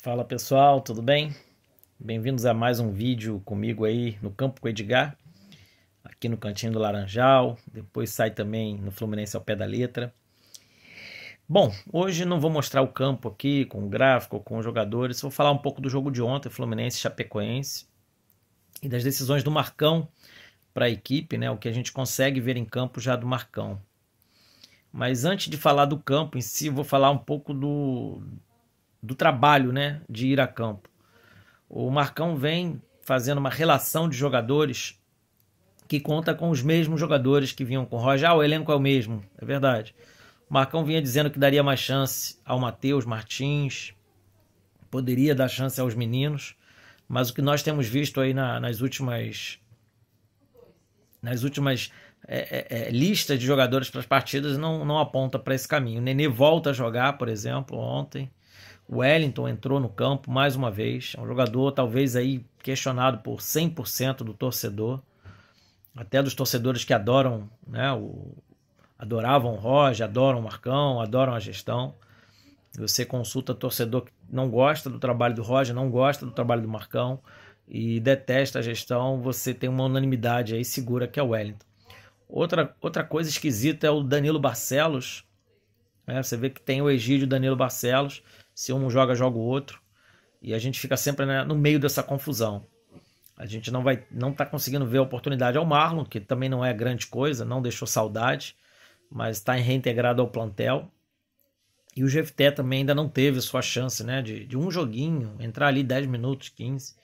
Fala pessoal, tudo bem? Bem-vindos a mais um vídeo comigo aí no Campo com o Edgar, aqui no Cantinho do Laranjal, depois sai também no Fluminense ao pé da letra. Bom, hoje não vou mostrar o campo aqui com o gráfico, com os jogadores, vou falar um pouco do jogo de ontem, Fluminense e Chapecoense, e das decisões do Marcão para a equipe, né? O que a gente consegue ver em campo já do Marcão. Mas antes de falar do campo em si, vou falar um pouco do trabalho, né, de ir a campo. O Marcão vem fazendo uma relação de jogadores que conta com os mesmos jogadores que vinham com o Roger. O elenco é o mesmo, é verdade. O Marcão vinha dizendo que daria mais chance ao Matheus Martins, poderia dar chance aos meninos, mas o que nós temos visto aí nas últimas listas de jogadores para as partidas não aponta para esse caminho. O Nenê volta a jogar, por exemplo, ontem. O Wellington entrou no campo mais uma vez. É um jogador talvez aí questionado por 100% do torcedor. Até dos torcedores que adoram, né, adoravam o Roger, adoram o Marcão, adoram a gestão. Você consulta torcedor que não gosta do trabalho do Roger, não gosta do trabalho do Marcão e detesta a gestão, você tem uma unanimidade aí segura que é o Wellington. Outra coisa esquisita é o Danilo Barcelos. Você vê que tem o Egídio e o Danilo Barcelos. Se um joga o outro. E a gente fica sempre, né, no meio dessa confusão. A gente não está conseguindo ver a oportunidade ao Marlon, que também não é grande coisa, não deixou saudade, mas está reintegrado ao plantel. E o GFT também ainda não teve sua chance, né, de um joguinho, entrar ali 10 minutos, 15.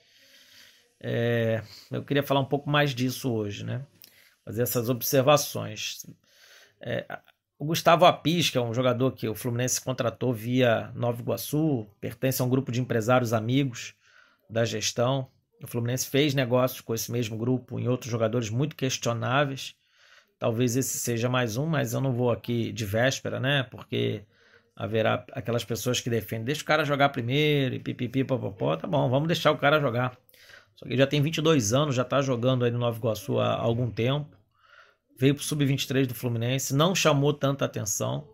Eu queria falar um pouco mais disso hoje, né? Fazer essas observações. O Gustavo Apis, que é um jogador que o Fluminense contratou via Nova Iguaçu, pertence a um grupo de empresários amigos da gestão. O Fluminense fez negócios com esse mesmo grupo em outros jogadores muito questionáveis. Talvez esse seja mais um, mas eu não vou aqui de véspera, né? Porque haverá aquelas pessoas que defendem, deixa o cara jogar primeiro e pipipi, popopó. Tá bom, vamos deixar o cara jogar. Só que ele já tem 22 anos, já está jogando aí no Nova Iguaçu há algum tempo. Veio para o Sub-23 do Fluminense, não chamou tanta atenção.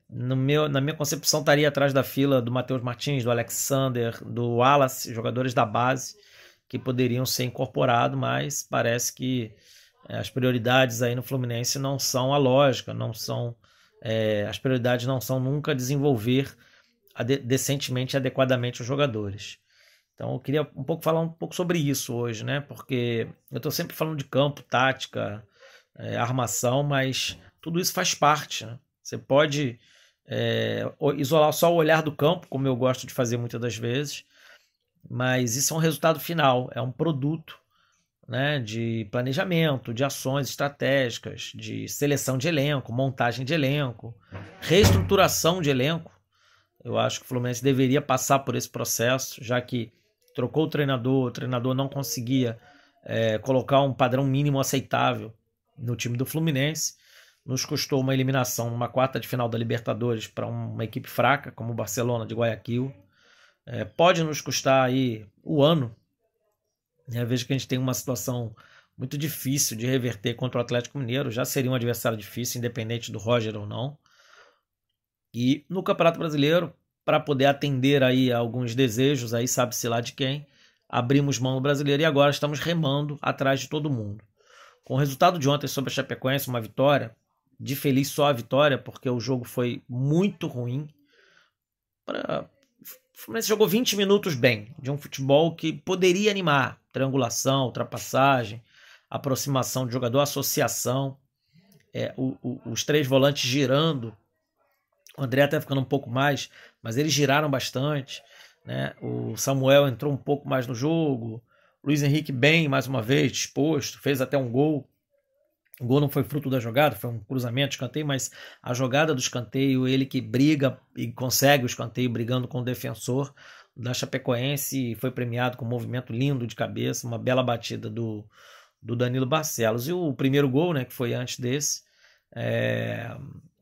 Na minha concepção, estaria atrás da fila do Matheus Martins, do Alexander, do Wallace, jogadores da base que poderiam ser incorporados, mas parece que as prioridades aí no Fluminense não são a lógica, não são, as prioridades não são nunca desenvolver decentemente e adequadamente os jogadores. Então eu queria falar um pouco sobre isso hoje, né? Porque eu estou sempre falando de campo, tática, armação, mas tudo isso faz parte, né? Você pode isolar só o olhar do campo, como eu gosto de fazer muitas das vezes, mas isso é um resultado final, é um produto, né, de planejamento, de ações estratégicas, de seleção de elenco, montagem de elenco, reestruturação de elenco. Eu acho que o Fluminense deveria passar por esse processo, já que trocou o treinador não conseguia colocar um padrão mínimo aceitável no time do Fluminense. Nos custou uma eliminação numa quarta de final da Libertadores para uma equipe fraca, como o Barcelona de Guayaquil. Pode nos custar aí o ano. Vejo que a gente tem uma situação muito difícil de reverter contra o Atlético Mineiro. Já seria um adversário difícil, independente do Roger ou não. E no Campeonato Brasileiro, para poder atender aí a alguns desejos, aí sabe-se lá de quem, abrimos mão no Brasileiro e agora estamos remando atrás de todo mundo. Com o resultado de ontem sobre a Chapecoense, uma vitória, de feliz só a vitória, porque o jogo foi muito ruim. O Fluminense jogou 20 minutos bem, de um futebol que poderia animar, triangulação, ultrapassagem, aproximação de jogador, associação, os três volantes girando. O André até ficando um pouco mais, mas eles giraram bastante, né? O Samuel entrou um pouco mais no jogo. O Luiz Henrique bem, mais uma vez, disposto, fez até um gol. O gol não foi fruto da jogada, foi um cruzamento de escanteio, mas a jogada do escanteio, ele que briga e consegue o escanteio brigando com o defensor da Chapecoense, foi premiado com um movimento lindo de cabeça, uma bela batida do Danilo Barcelos. E o primeiro gol, né, que foi antes desse,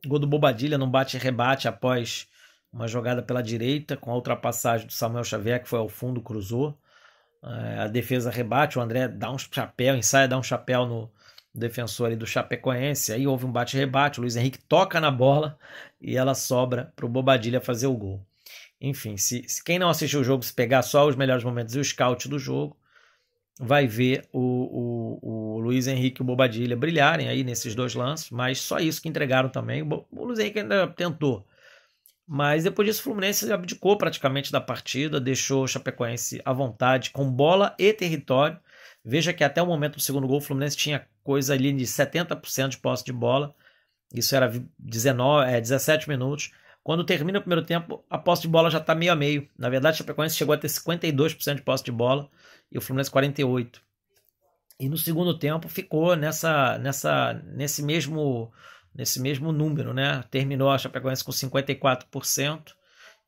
gol do Bobadilha, num bate-rebate após uma jogada pela direita, com a ultrapassagem do Samuel Xavier, que foi ao fundo, cruzou. A defesa rebate, o André dá um chapéu, ensaia dar um chapéu no defensor ali do Chapecoense. Aí houve um bate-rebate, o Luiz Henrique toca na bola e ela sobra para o Bobadilha fazer o gol. enfim, se quem não assistiu o jogo, se pegar só os melhores momentos e o scout do jogo, vai ver o Luiz Henrique e o Bobadilha brilharem aí nesses 2 lances, mas só isso que entregaram também. O Luiz Henrique ainda tentou, mas depois disso o Fluminense abdicou praticamente da partida, deixou o Chapecoense à vontade, com bola e território. Veja que até o momento do segundo gol o Fluminense tinha coisa ali de 70% de posse de bola, isso era 17 minutos. Quando termina o primeiro tempo, a posse de bola já está meio a meio. Na verdade, o Chapecoense chegou a ter 52% de posse de bola e o Fluminense 48%. E no segundo tempo ficou nesse mesmo número, né? Terminou a Chapecoense com 54%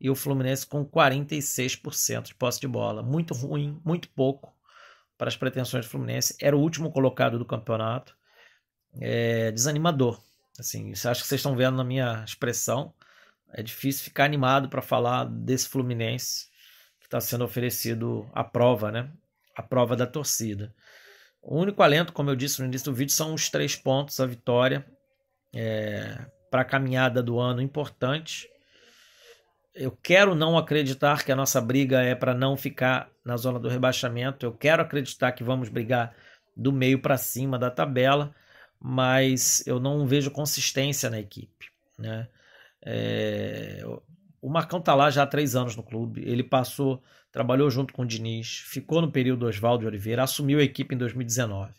e o Fluminense com 46% de posse de bola. Muito ruim, muito pouco para as pretensões do Fluminense. Era o último colocado do campeonato. Desanimador. Assim, acho que vocês estão vendo na minha expressão. É difícil ficar animado para falar desse Fluminense que está sendo oferecido a prova, né? A prova da torcida. O único alento, como eu disse no início do vídeo, são os 3 pontos, a vitória para a caminhada do ano importante. Eu quero não acreditar que a nossa briga é para não ficar na zona do rebaixamento. Eu quero acreditar que vamos brigar do meio para cima da tabela, mas eu não vejo consistência na equipe, né? O Marcão está lá já há 3 anos no clube. Ele trabalhou junto com o Diniz, ficou no período do Oswaldo de Oliveira, assumiu a equipe em 2019. Em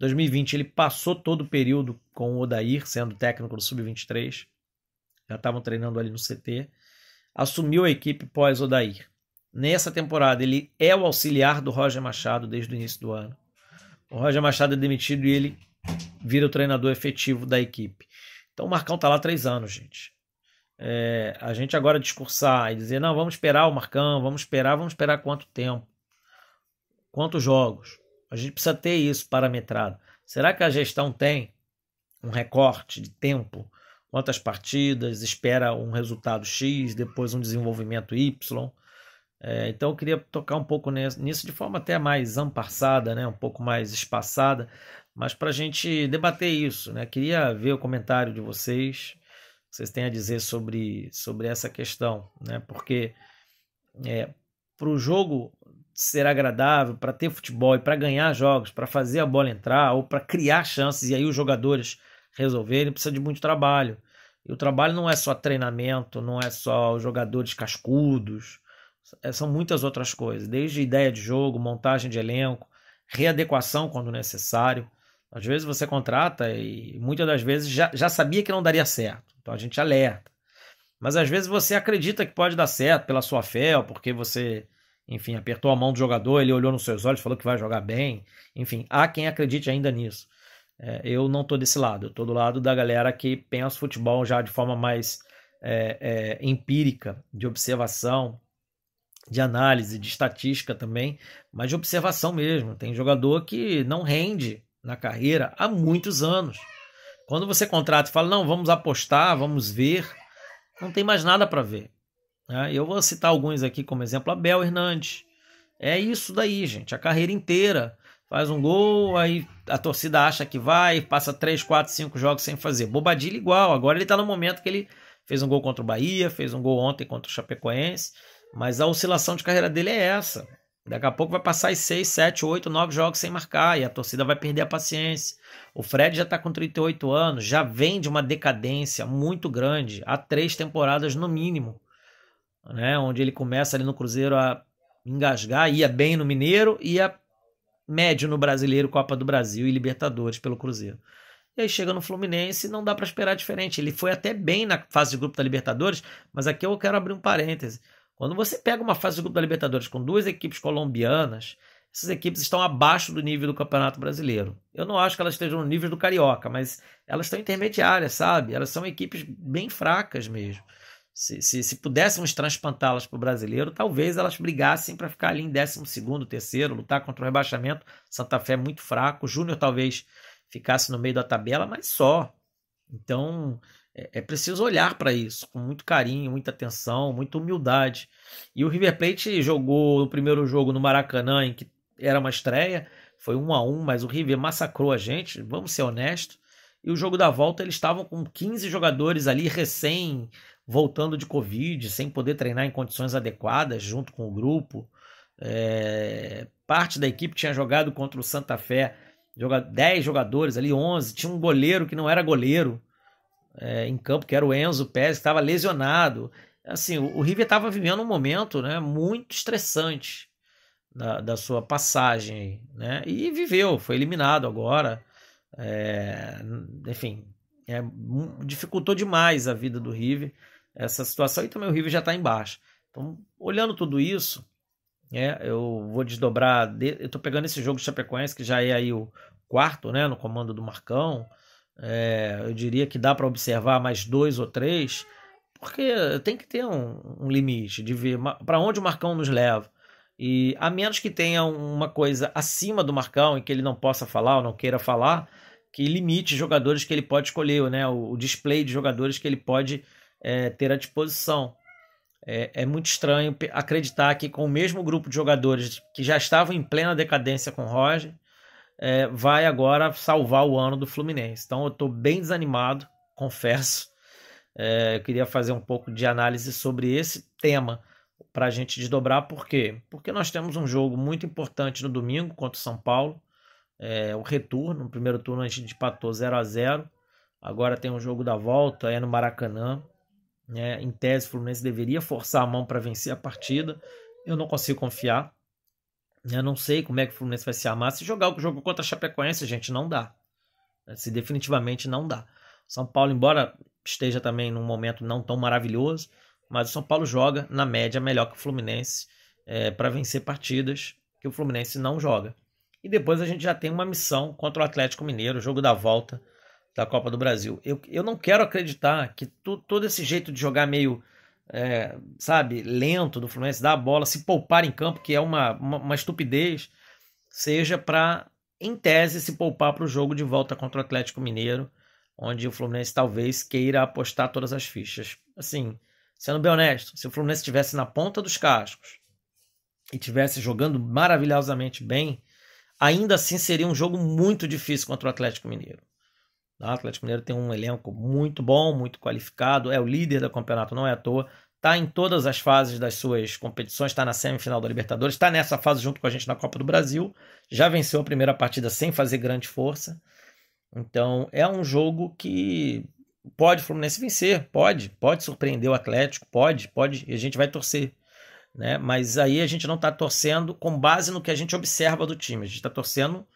2020 ele passou todo o período com o Odair, sendo técnico do Sub-23. Já estavam treinando ali no CT. Assumiu a equipe pós-Odair. Nessa temporada ele é o auxiliar do Roger Machado desde o início do ano. O Roger Machado é demitido e ele vira o treinador efetivo da equipe. Então o Marcão está lá há 3 anos, gente. A gente agora discursar e dizer, não, vamos esperar o Marcão, vamos esperar quanto tempo? Quantos jogos? A gente precisa ter isso parametrado. Será que a gestão tem um recorte de tempo? Quantas partidas? Espera um resultado X, depois um desenvolvimento Y? Então eu queria tocar um pouco nisso de forma até mais amparçada, né? Um pouco mais espaçada, mas para a gente debater isso, né? Queria ver o comentário de vocês. Vocês têm a dizer sobre essa questão, né? Porque para o jogo ser agradável, para ter futebol e para ganhar jogos, para fazer a bola entrar ou para criar chances e aí os jogadores resolverem, precisa de muito trabalho. E o trabalho não é só treinamento, não é só os jogadores cascudos, são muitas outras coisas, desde ideia de jogo, montagem de elenco, readequação quando necessário. Às vezes você contrata e muitas das vezes já sabia que não daria certo. Então a gente alerta. Mas às vezes você acredita que pode dar certo pela sua fé, ou porque você, enfim, apertou a mão do jogador, ele olhou nos seus olhos, falou que vai jogar bem. Enfim, há quem acredite ainda nisso. Eu não estou desse lado. Eu estou do lado da galera que pensa futebol já de forma mais empírica, de observação, de análise, de estatística também, mas de observação mesmo. Tem jogador que não rende na carreira há muitos anos. Quando você contrata e fala, não, vamos apostar, vamos ver, não tem mais nada para ver. Eu vou citar alguns aqui como exemplo, Abel Hernandes. É isso daí, gente, a carreira inteira. Faz um gol, aí a torcida acha que vai, passa 3, 4, 5 jogos sem fazer. Bobadilha igual, agora ele está no momento que ele fez um gol contra o Bahia, fez um gol ontem contra o Chapecoense, mas a oscilação de carreira dele é essa. Daqui a pouco vai passar 6, 7, 8, 9 jogos sem marcar e a torcida vai perder a paciência. O Fred já está com 38 anos, já vem de uma decadência muito grande, há 3 temporadas no mínimo, né? Onde ele começa ali no Cruzeiro a engasgar, ia bem no Mineiro, ia médio no Brasileiro, Copa do Brasil e Libertadores pelo Cruzeiro. E aí chega no Fluminense e não dá para esperar diferente. Ele foi até bem na fase de grupo da Libertadores, mas aqui eu quero abrir um parêntese. Quando você pega uma fase de grupo da Libertadores com 2 equipes colombianas, essas equipes estão abaixo do nível do Campeonato Brasileiro. Eu não acho que elas estejam no nível do Carioca, mas elas estão intermediárias, sabe? Elas são equipes bem fracas mesmo. Se pudéssemos transplantá-las para o Brasileiro, talvez elas brigassem para ficar ali em 12º, 3º, lutar contra o rebaixamento. Santa Fé é muito fraco, o Júnior talvez ficasse no meio da tabela, mas só. Então é preciso olhar para isso com muito carinho, muita atenção, muita humildade. E o River Plate jogou o primeiro jogo no Maracanã, em que era uma estreia, foi 1-1, mas o River massacrou a gente, vamos ser honestos. E o jogo da volta eles estavam com 15 jogadores ali recém voltando de Covid, sem poder treinar em condições adequadas junto com o grupo. Parte da equipe tinha jogado contra o Santa Fé, 10 jogadores ali, 11, tinha um goleiro que não era goleiro em campo, que era o Enzo Pérez, que estava lesionado. Assim, o River estava vivendo um momento, né, muito estressante da sua passagem, né, e viveu, foi eliminado agora. Enfim, dificultou demais a vida do River essa situação, e também o River já está embaixo. Então, olhando tudo isso, eu vou desdobrar. Eu estou pegando esse jogo de Chapecoense, que já é aí o quarto, né, no comando do Marcão. Eu diria que dá para observar mais 2 ou 3, porque tem que ter um limite de ver para onde o Marcão nos leva. E a menos que tenha uma coisa acima do Marcão e que ele não possa falar ou não queira falar, que limite jogadores que ele pode escolher, né, o display de jogadores que ele pode ter à disposição. É muito estranho acreditar que com o mesmo grupo de jogadores que já estavam em plena decadência com o Roger, vai agora salvar o ano do Fluminense. Então eu estou bem desanimado, confesso. Eu queria fazer um pouco de análise sobre esse tema para a gente desdobrar. Por quê? Porque nós temos um jogo muito importante no domingo contra o São Paulo. O retorno, no primeiro turno a gente empatou 0-0. Agora tem um jogo da volta, no Maracanã. Em tese, o Fluminense deveria forçar a mão para vencer a partida. Eu não consigo confiar. Eu não sei como é que o Fluminense vai se armar. Se jogar o jogo contra a Chapecoense, gente, não dá. Se definitivamente não dá. São Paulo, embora esteja também num momento não tão maravilhoso, mas o São Paulo joga, na média, melhor que o Fluminense para vencer partidas que o Fluminense não joga. E depois a gente já tem uma missão contra o Atlético Mineiro, o jogo da volta da Copa do Brasil. Eu não quero acreditar que todo esse jeito de jogar meio, lento do Fluminense, dar a bola, se poupar em campo, que é uma estupidez, seja para, em tese, se poupar para o jogo de volta contra o Atlético Mineiro, onde o Fluminense talvez queira apostar todas as fichas. Assim, sendo bem honesto, se o Fluminense estivesse na ponta dos cascos e estivesse jogando maravilhosamente bem, ainda assim seria um jogo muito difícil contra o Atlético Mineiro. O Atlético Mineiro tem um elenco muito bom, muito qualificado, é o líder do campeonato, não é à toa, está em todas as fases das suas competições, está na semifinal da Libertadores, está nessa fase junto com a gente na Copa do Brasil, já venceu a primeira partida sem fazer grande força. Então é um jogo que pode o Fluminense vencer, pode surpreender o Atlético, pode, e a gente vai torcer, né? Mas aí a gente não está torcendo com base no que a gente observa do time, a gente está torcendo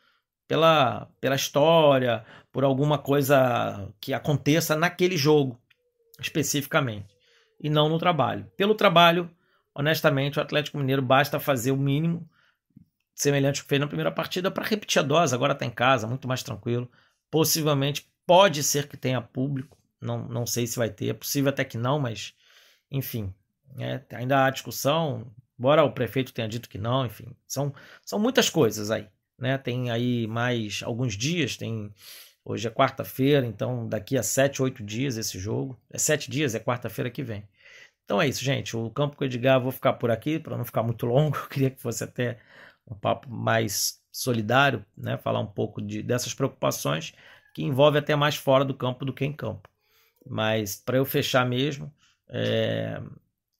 pela história, por alguma coisa que aconteça naquele jogo, especificamente, e não no trabalho. Pelo trabalho, honestamente, o Atlético Mineiro basta fazer o mínimo, semelhante ao que fez na primeira partida, para repetir a dose, agora está em casa, muito mais tranquilo. Possivelmente, pode ser que tenha público, não sei se vai ter, é possível até que não, mas, enfim, ainda há discussão, embora o prefeito tenha dito que não, enfim, são muitas coisas aí. Tem aí mais alguns dias, hoje é quarta-feira, então daqui a 7, 8 dias esse jogo, 7 dias, é quarta-feira que vem. Então é isso, gente, o Campo com o Edgar, vou ficar por aqui, para não ficar muito longo, eu queria que fosse até um papo mais solidário, né? Falar um pouco dessas preocupações, que envolve até mais fora do campo do que em campo. Mas para eu fechar mesmo,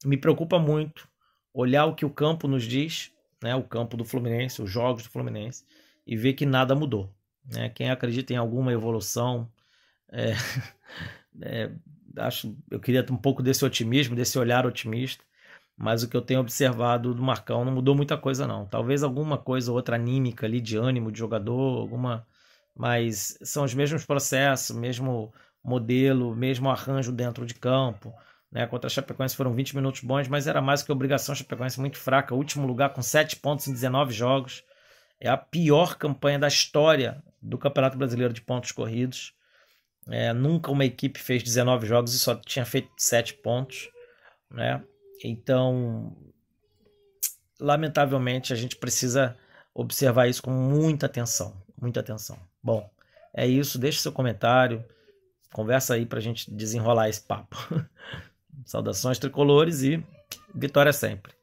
me preocupa muito olhar o que o campo nos diz, né, o campo do Fluminense, os jogos do Fluminense, e ver que nada mudou. Né? Quem acredita em alguma evolução, eu queria ter um pouco desse otimismo, desse olhar otimista, mas o que eu tenho observado do Marcão não mudou muita coisa não. Talvez alguma coisa ou outra anímica ali, de ânimo de jogador, mas são os mesmos processos, mesmo modelo, mesmo arranjo dentro de campo. Contra a Chapecoense foram 20 minutos bons, mas era mais que obrigação. A Chapecoense muito fraca, último lugar com 7 pontos em 19 jogos. É a pior campanha da história do Campeonato Brasileiro de pontos corridos. Nunca uma equipe fez 19 jogos e só tinha feito 7 pontos. Então, lamentavelmente, a gente precisa observar isso com muita atenção. Muita atenção. Bom, é isso. Deixe seu comentário. Conversa aí pra gente desenrolar esse papo. Saudações tricolores e vitória sempre.